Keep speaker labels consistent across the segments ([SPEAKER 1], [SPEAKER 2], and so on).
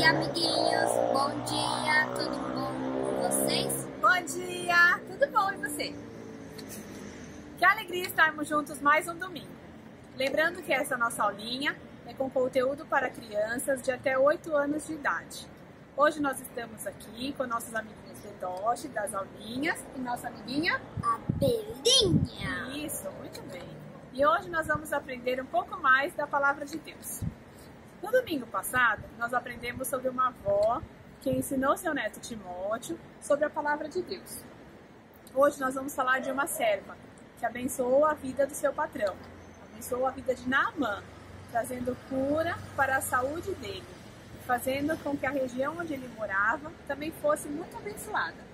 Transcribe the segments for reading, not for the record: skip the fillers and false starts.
[SPEAKER 1] amiguinhos. Bom dia, tudo bom com vocês?
[SPEAKER 2] Bom dia, tudo bom e você? Que alegria estarmos juntos mais um domingo. Lembrando que essa nossa aulinha é com conteúdo para crianças de até 8 anos de idade. Hoje nós estamos aqui com nossos amiguinhos de Doshi, das aulinhas, e nossa amiguinha...
[SPEAKER 1] A Belinha.
[SPEAKER 2] Isso, muito bem. E hoje nós vamos aprender um pouco mais da Palavra de Deus. No domingo passado, nós aprendemos sobre uma avó que ensinou seu neto Timóteo sobre a Palavra de Deus. Hoje nós vamos falar de uma serva que abençoou a vida do seu patrão, abençoou a vida de Naamã, trazendo cura para a saúde dele, fazendo com que a região onde ele morava também fosse muito abençoada.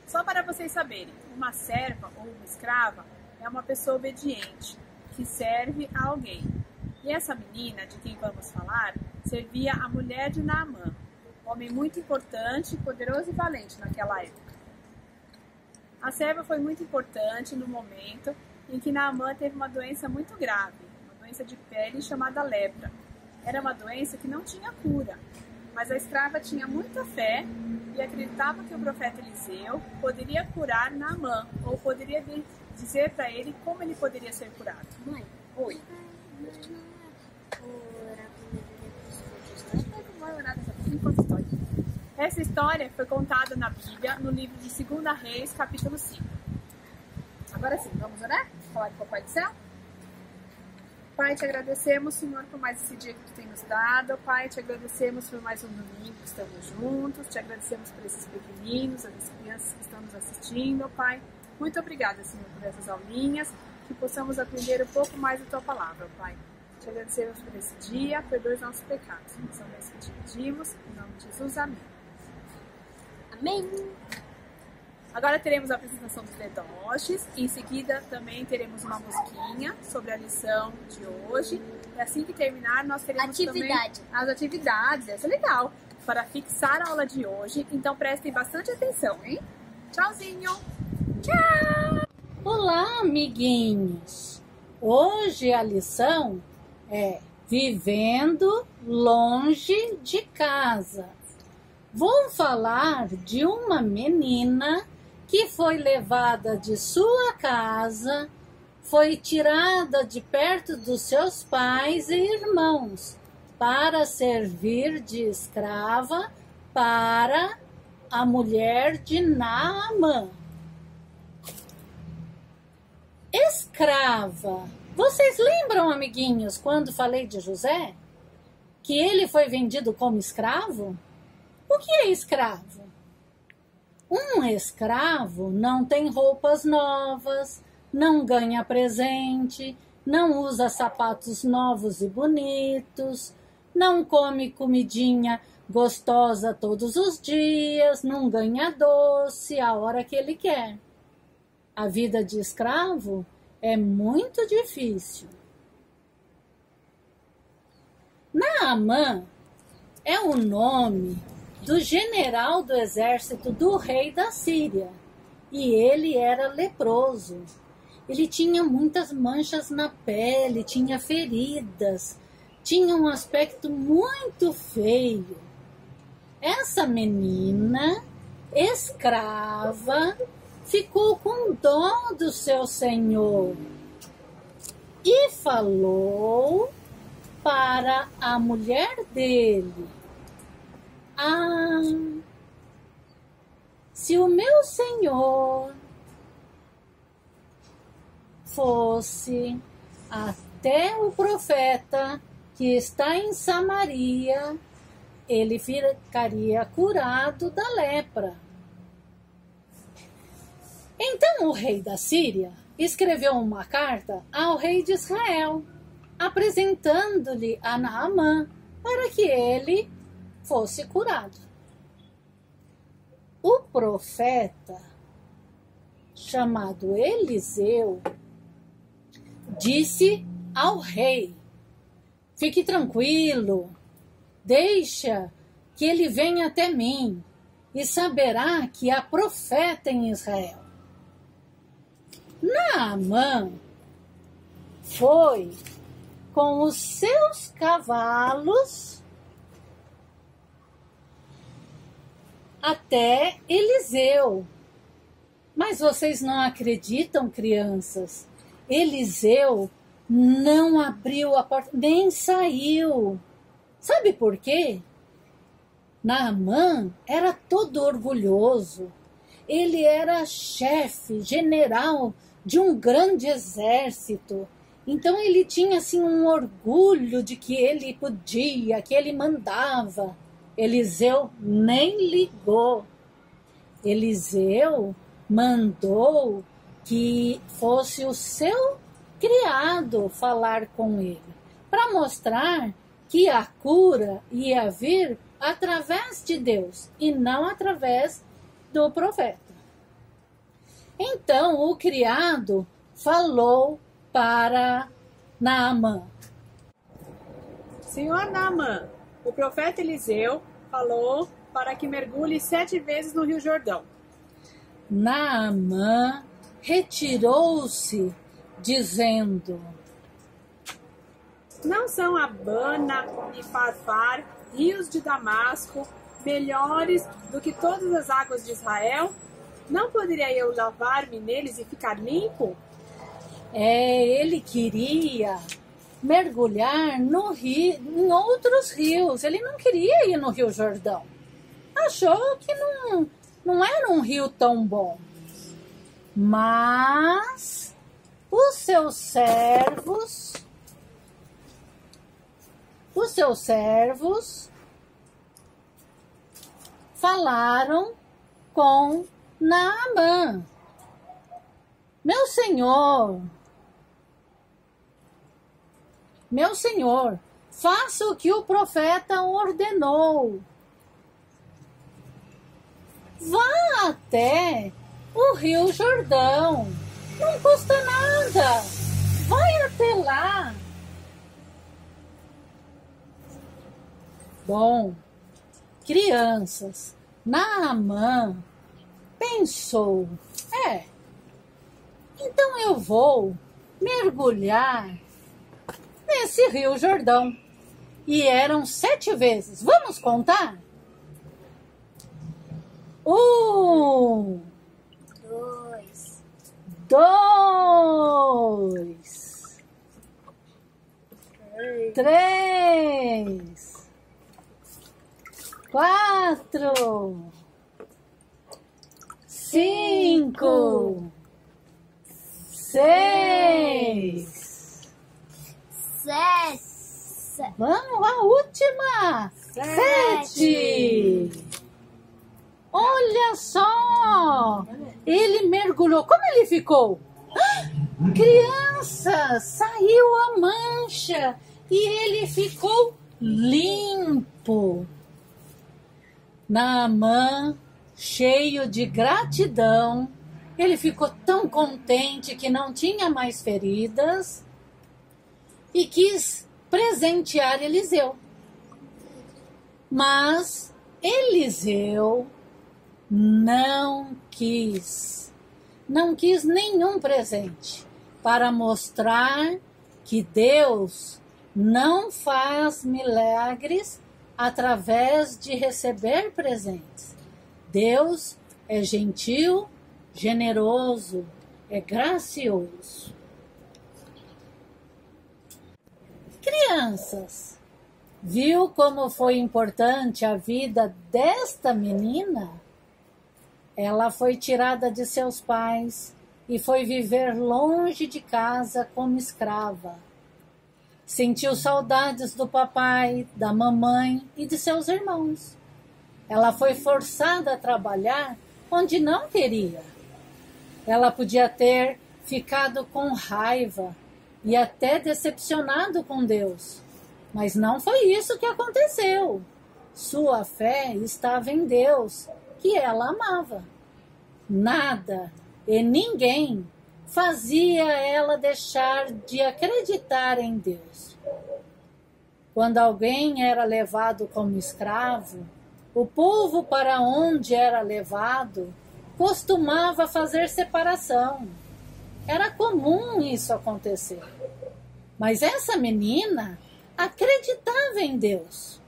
[SPEAKER 2] Só para vocês saberem, uma serva ou uma escrava é uma pessoa obediente, que serve a alguém. E essa menina, de quem vamos falar, servia a mulher de Naamã, homem muito importante, poderoso e valente naquela época. A serva foi muito importante no momento em que Naamã teve uma doença muito grave, uma doença de pele chamada lepra. Era uma doença que não tinha cura, mas a escrava tinha muita fé e acreditava que o profeta Eliseu poderia curar Naamã, ou poderia dizer para ele como ele poderia ser curado.
[SPEAKER 1] Mãe,
[SPEAKER 2] Oi. Essa história foi contada na Bíblia, no livro de 2 Reis, capítulo 5. Agora sim, vamos orar? Falar com o Papai do Céu? Pai, te agradecemos, Senhor, por mais esse dia que tu tem nos dado. Pai, te agradecemos por mais um domingo que estamos juntos. Te agradecemos por esses pequeninos, as crianças que estão nos assistindo, Pai. Muito obrigada, Senhor, por essas aulinhas, que possamos aprender um pouco mais da tua palavra, Pai. Te agradecemos por esse dia, perdoe os nossos pecados. São esses que te pedimos, em nome de Jesus, amém.
[SPEAKER 1] amém.
[SPEAKER 2] Agora teremos a apresentação dos dedoches, e em seguida também teremos uma musiquinha sobre a lição de hoje. E assim que terminar, nós teremos também as atividades, essa é legal, para fixar a aula de hoje. Então prestem bastante atenção, hein? Tchauzinho! Tchau!
[SPEAKER 3] Olá, amiguinhos! Hoje a lição é Vivendo Longe de Casa. Vou falar de uma menina que foi levada de sua casa, foi tirada de perto dos seus pais e irmãos para servir de escrava para a mulher de Naamã. Escrava. Vocês lembram, amiguinhos, quando falei de José? Que ele foi vendido como escravo? O que é escravo? Um escravo não tem roupas novas, não ganha presente, não usa sapatos novos e bonitos, não come comidinha gostosa todos os dias, não ganha doce a hora que ele quer. A vida de escravo é muito difícil. Naamã é o nome do general do exército do rei da Síria, e ele era leproso. Ele tinha muitas manchas na pele, tinha feridas, tinha um aspecto muito feio. Essa menina, escrava, ficou com dó do seu senhor e falou para a mulher dele: ah, se o meu senhor fosse até o profeta que está em Samaria, ele ficaria curado da lepra. Então o rei da Síria escreveu uma carta ao rei de Israel, apresentando-lhe a Naamã para que ele fosse curado. O profeta, chamado Eliseu, disse ao rei: fique tranquilo, deixa que ele venha até mim e saberá que há profeta em Israel. Naamã foi com os seus cavalos até Eliseu. Mas vocês não acreditam, crianças? Eliseu não abriu a porta, nem saiu. Sabe por quê? Naamã era todo orgulhoso. Ele era chefe, general de um grande exército. Então ele tinha assim um orgulho de que ele podia, que ele mandava. Eliseu nem ligou. Eliseu mandou que fosse o seu criado falar com ele, para mostrar que a cura ia vir através de Deus e não através do profeta. Então o criado falou para Naamã:
[SPEAKER 2] Senhor Naamã, o profeta Eliseu falou para que mergulhe 7 vezes no Rio Jordão.
[SPEAKER 3] Naamã retirou-se, dizendo:
[SPEAKER 2] Não são Abana e Farfar, rios de Damasco, melhores do que todas as águas de Israel? Não poderia eu lavar-me neles e ficar limpo?
[SPEAKER 3] Ele queria mergulhar no rio, em outros rios. Ele não queria ir no Rio Jordão. Achou que não era um rio tão bom. Mas os seus servos falaram com Naamã: Meu senhor, faça o que o profeta ordenou. Vá até o Rio Jordão. Não custa nada. Vai até lá. Bom, crianças, Naamã pensou: então eu vou mergulhar nesse Rio Jordão. E eram 7 vezes. Vamos contar? 1, 2, 3, 4, 5, 6.
[SPEAKER 1] 7.
[SPEAKER 3] Vamos, a última. 7. Olha só. Ele mergulhou. Como ele ficou? Criança, saiu a mancha e ele ficou limpo. Naamã, cheio de gratidão, ele ficou tão contente que não tinha mais feridas e quis presentear Eliseu. Mas Eliseu não quis nenhum presente para mostrar que Deus não faz milagres através de receber presentes. Deus é gentil, generoso, é gracioso. Crianças, viu como foi importante a vida desta menina? Ela foi tirada de seus pais e foi viver longe de casa como escrava. Sentiu saudades do papai, da mamãe e de seus irmãos. Ela foi forçada a trabalhar onde não queria. Ela podia ter ficado com raiva e até decepcionado com Deus. Mas não foi isso que aconteceu. Sua fé estava em Deus, que ela amava. Nada e ninguém fazia ela deixar de acreditar em Deus. Quando alguém era levado como escravo, o povo para onde era levado costumava fazer separação. Era comum isso acontecer. Mas essa menina acreditava em Deus.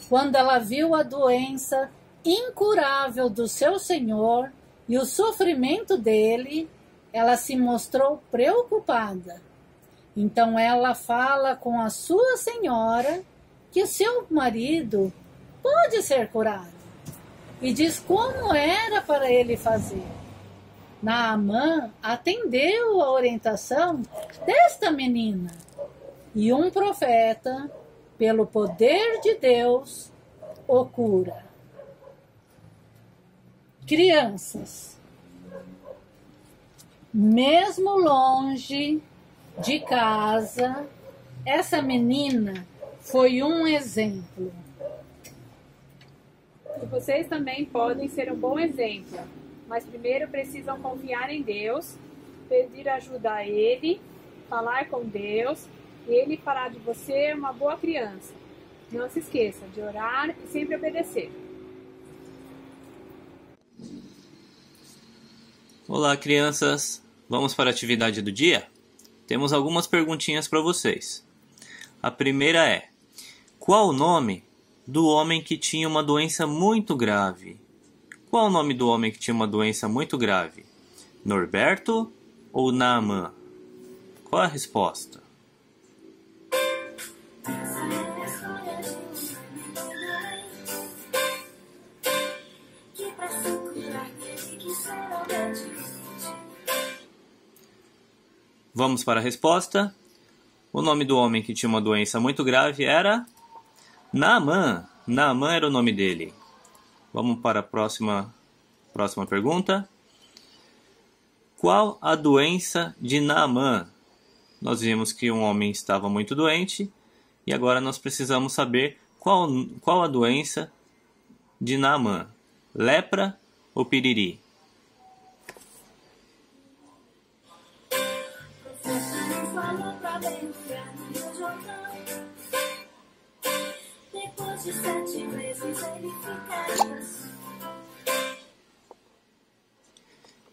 [SPEAKER 3] Quando ela viu a doença incurável do seu senhor e o sofrimento dele, ela se mostrou preocupada. Então ela fala com a sua senhora que seu marido pode ser curado e diz como era para ele fazer. Naamã atendeu a orientação desta menina e um profeta, pelo poder de Deus, o cura. Crianças, mesmo longe de casa, essa menina foi um exemplo.
[SPEAKER 2] E vocês também podem ser um bom exemplo, mas primeiro precisam confiar em Deus, pedir ajuda a Ele, falar com Deus, e Ele fará de você uma boa criança. Não se esqueça de orar e sempre obedecer.
[SPEAKER 4] Olá, crianças! Vamos para a atividade do dia? Temos algumas perguntinhas para vocês. A primeira é: qual o nome do homem que tinha uma doença muito grave? Qual o nome do homem que tinha uma doença muito grave? Norberto ou Naamã? Qual a resposta? Vamos para a resposta. O nome do homem que tinha uma doença muito grave era Naamã. Naamã era o nome dele. Vamos para a próxima pergunta. Qual a doença de Naamã? Nós vimos que um homem estava muito doente e agora nós precisamos saber qual a doença de Naamã. Lepra ou piriri?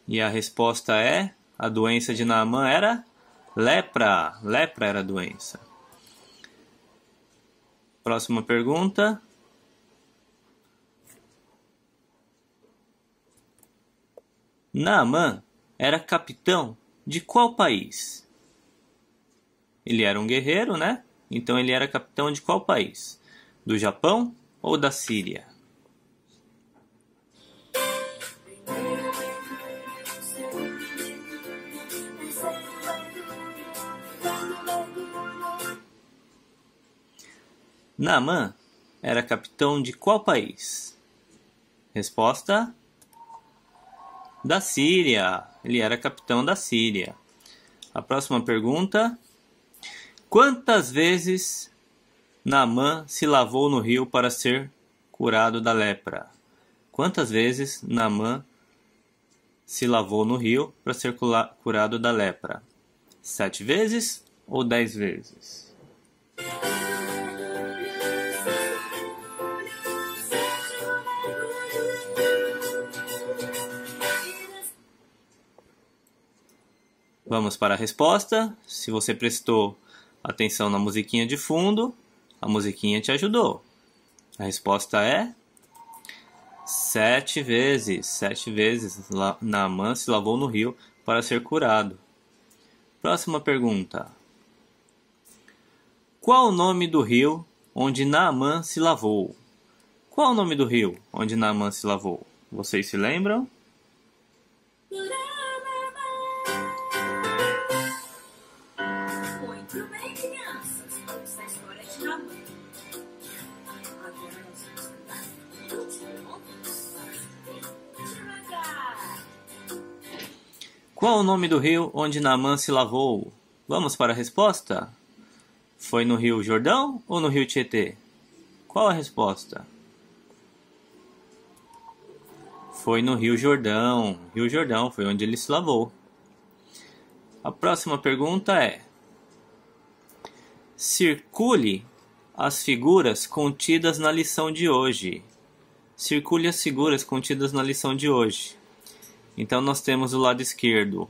[SPEAKER 4] E a resposta é: a doença de Naamã era lepra. Lepra era a doença. Próxima pergunta. Naamã era capitão de qual país? Ele era um guerreiro, né? Então ele era capitão de qual país? Do Japão ou da Síria? Naamã era capitão de qual país? Resposta: da Síria. Ele era capitão da Síria. A próxima pergunta: quantas vezes Naamã se lavou no rio para ser curado da lepra? Quantas vezes Naamã se lavou no rio para ser curado da lepra? 7 vezes ou 10 vezes? Vamos para a resposta. Se você prestou atenção na musiquinha de fundo, a musiquinha te ajudou. A resposta é 7 vezes. 7 vezes Naamã se lavou no rio para ser curado. Próxima pergunta. Qual o nome do rio onde Naamã se lavou? Qual o nome do rio onde Naamã se lavou? Vocês se lembram?
[SPEAKER 1] Muito bem, crianças. Vamos à história de Naamã. Agora nós vamos cantar último. Devagar.
[SPEAKER 4] Qual o nome do rio onde Naamã se lavou? Vamos para a resposta? Foi no Rio Jordão ou no Rio Tietê? Qual a resposta? Foi no Rio Jordão. Rio Jordão foi onde ele se lavou. A próxima pergunta é: circule as figuras contidas na lição de hoje. Circule as figuras contidas na lição de hoje. Então nós temos do lado esquerdo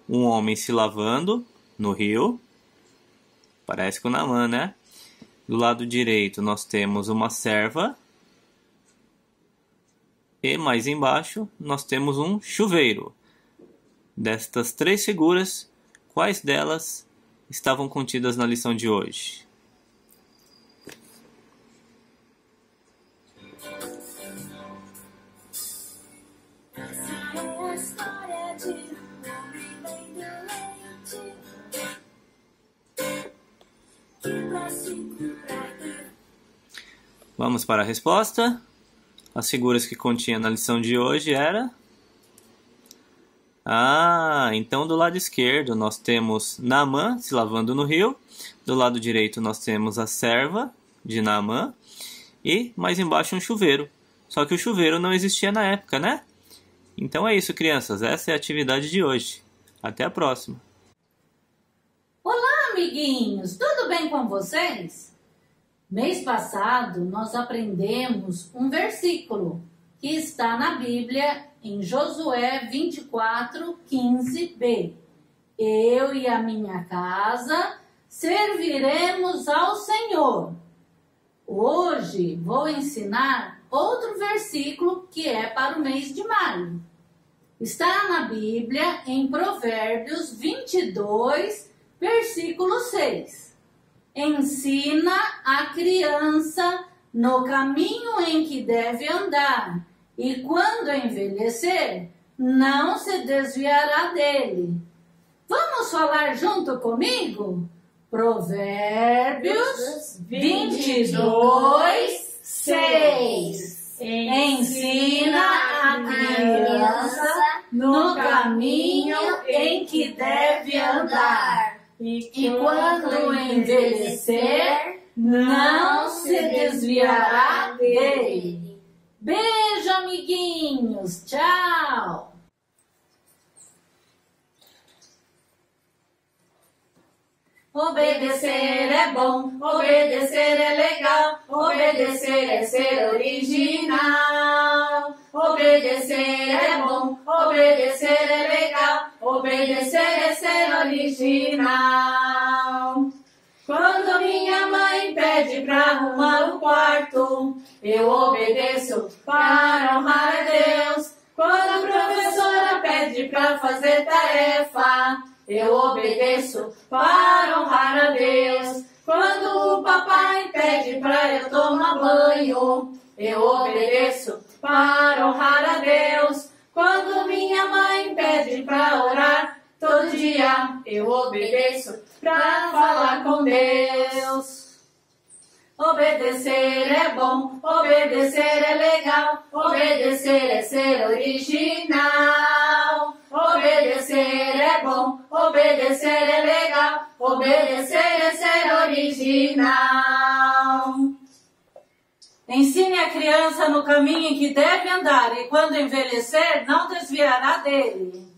[SPEAKER 4] um homem se lavando no rio. Parece com Naamã, né? Do lado direito nós temos uma serva E mais embaixo nós temos um chuveiro. Destas 3 figuras, quais delas estavam contidas na lição de hoje? Vamos para a resposta. As figuras que continha na lição de hoje era... então do lado esquerdo nós temos Naamã se lavando no rio. Do lado direito nós temos a serva de Naamã. E mais embaixo um chuveiro. Só que o chuveiro não existia na época, né? Então é isso, crianças. Essa é a atividade de hoje. Até a próxima.
[SPEAKER 3] Olá, amiguinhos! Tudo bem com vocês? Mês passado, nós aprendemos um versículo que está na Bíblia em Josué 24:15b. Eu e a minha casa serviremos ao Senhor. Hoje vou ensinar outro versículo que é para o mês de maio. Está na Bíblia em Provérbios 22, versículo 6. Ensina a criança no caminho em que deve andar, e quando envelhecer, não se desviará dele. Vamos falar junto comigo? Provérbios 22, 6. Ensina a criança no caminho em que deve andar. E quando envelhecer, não se desviará dele. Beijo, amiguinhos. Tchau. Obedecer é bom, obedecer é legal, obedecer é ser original. Obedecer é bom, obedecer é legal, obedecer é ser original. Quando minha mãe pede pra arrumar o quarto, eu obedeço para honrar a Deus. Quando a professora pede pra fazer tarefa, eu obedeço para honrar a Deus. Quando o papai pede pra eu tomar banho, eu obedeço para honrar a Deus. Quando minha mãe pede pra orar todo dia, eu obedeço pra falar com Deus. Obedecer é bom, obedecer é legal, obedecer é ser original. Obedecer é bom, obedecer é legal, obedecer é ser original. Ensine a criança no caminho em que deve andar, e quando envelhecer, não desviará dele.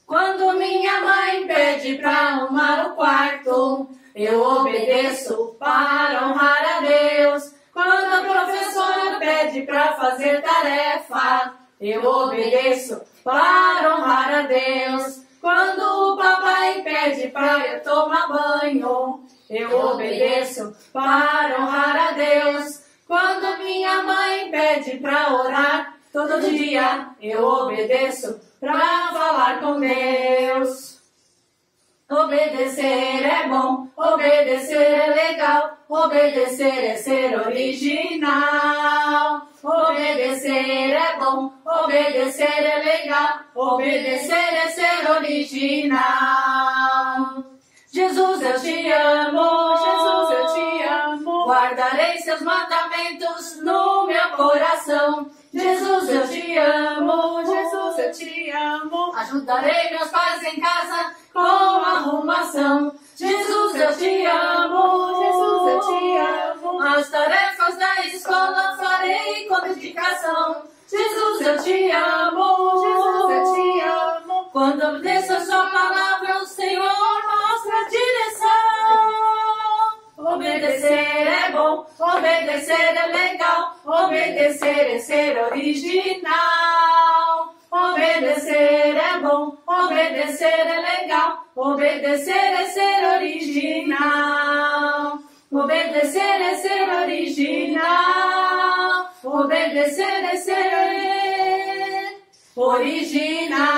[SPEAKER 3] Quando minha mãe pede pra arrumar o quarto, eu obedeço para honrar a Deus. Quando a professora pede pra fazer tarefa, eu obedeço para honrar a Deus. Quando o papai pede pra eu tomar banho, eu obedeço para honrar a Deus. Quando minha mãe pede pra orar todo dia, eu obedeço pra falar com Deus. Obedecer é bom, obedecer é legal, obedecer é ser original. Obedecer é bom, obedecer é legal, obedecer é ser original. Jesus, eu te amo, Jesus, eu te amo, guardarei seus mandamentos no meu coração. Jesus, eu te amo, Jesus, eu te amo, ajudarei meus pais em casa com arrumação. Jesus, eu te amo, Jesus, eu te amo, as tarefas da escola farei com dedicação. Jesus, eu te amo, Jesus, eu te amo, quando obedeço a sua palavra, o Senhor mostra a direção. Obedecer é bom, obedecer é legal, obedecer é ser original. Obedecer é bom, obedecer é legal, obedecer é ser original. Obedecer é ser original, obedecer é ser original. original.